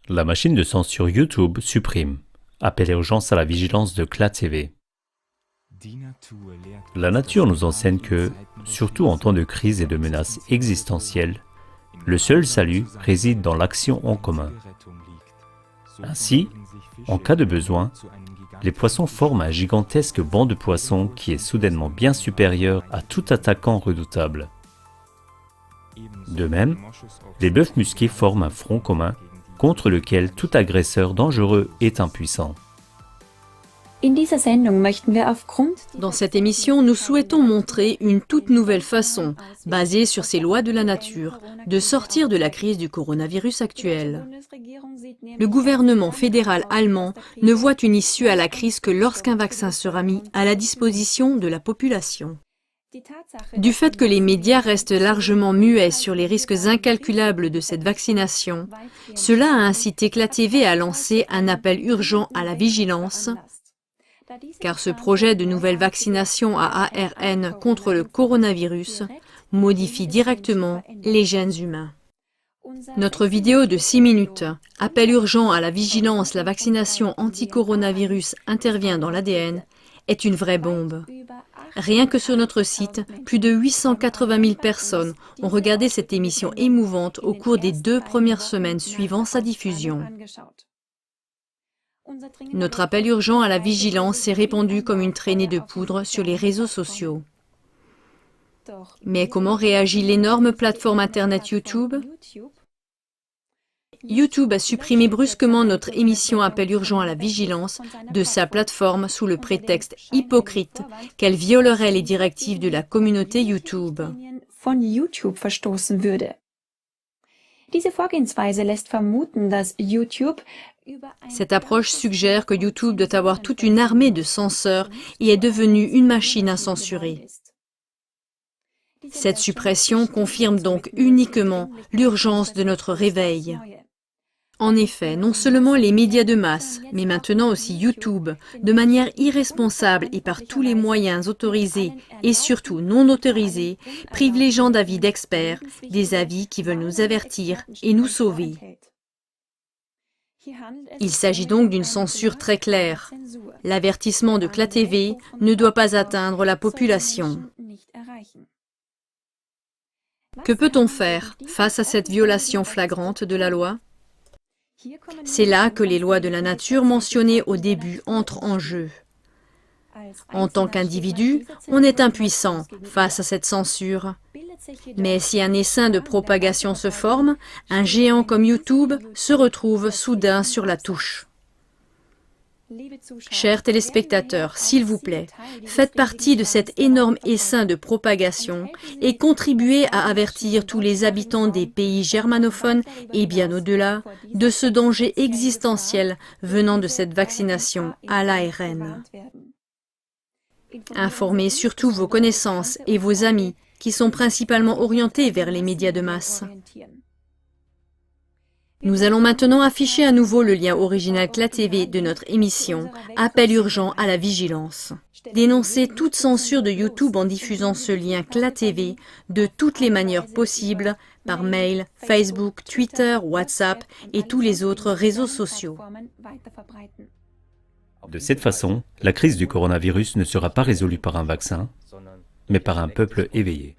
La machine de censure YouTube supprime. Appel urgence à la vigilance de CLA TV. La nature nous enseigne que, surtout en temps de crise et de menaces existentielles, le seul salut réside dans l'action en commun. Ainsi, en cas de besoin, les poissons forment un gigantesque banc de poissons qui est soudainement bien supérieur à tout attaquant redoutable. De même, les bœufs musqués forment un front commun contre lequel tout agresseur dangereux est impuissant. Dans cette émission, nous souhaitons montrer une toute nouvelle façon, basée sur ces lois de la nature, de sortir de la crise du coronavirus actuelle. Le gouvernement fédéral allemand ne voit une issue à la crise que lorsqu'un vaccin sera mis à la disposition de la population. Du fait que les médias restent largement muets sur les risques incalculables de cette vaccination, cela a incité CLA TV à lancer un appel urgent à la vigilance, car ce projet de nouvelle vaccination à ARN contre le coronavirus modifie directement les gènes humains. Notre vidéo de 6 minutes, appel urgent à la vigilance, la vaccination anti-coronavirus intervient dans l'ADN, est une vraie bombe. Rien que sur notre site, plus de 880 000 personnes ont regardé cette émission émouvante au cours des 2 premières semaines suivant sa diffusion. Notre appel urgent à la vigilance s'est répandu comme une traînée de poudre sur les réseaux sociaux. Mais comment réagit l'énorme plateforme internet YouTube? YouTube a supprimé brusquement notre émission Appel urgent à la vigilance de sa plateforme sous le prétexte hypocrite qu'elle violerait les directives de la communauté YouTube. Cette approche suggère que YouTube doit avoir toute une armée de censeurs et est devenue une machine à censurer. Cette suppression confirme donc uniquement l'urgence de notre réveil. En effet, non seulement les médias de masse, mais maintenant aussi YouTube, de manière irresponsable et par tous les moyens autorisés et surtout non autorisés, privent les gens d'avis d'experts, des avis qui veulent nous avertir et nous sauver. Il s'agit donc d'une censure très claire. L'avertissement de CLA TV ne doit pas atteindre la population. Que peut-on faire face à cette violation flagrante de la loi? C'est là que les lois de la nature mentionnées au début entrent en jeu. En tant qu'individu, on est impuissant face à cette censure. Mais si un essaim de propagation se forme, un géant comme YouTube se retrouve soudain sur la touche. Chers téléspectateurs, s'il vous plaît, faites partie de cet énorme essaim de propagation et contribuez à avertir tous les habitants des pays germanophones et bien au-delà de ce danger existentiel venant de cette vaccination à l'ARN. Informez surtout vos connaissances et vos amis qui sont principalement orientés vers les médias de masse. Nous allons maintenant afficher à nouveau le lien original CLA TV de notre émission Appel urgent à la vigilance. Dénoncez toute censure de YouTube en diffusant ce lien CLA TV de toutes les manières possibles par mail, Facebook, Twitter, WhatsApp et tous les autres réseaux sociaux. De cette façon, la crise du coronavirus ne sera pas résolue par un vaccin, mais par un peuple éveillé.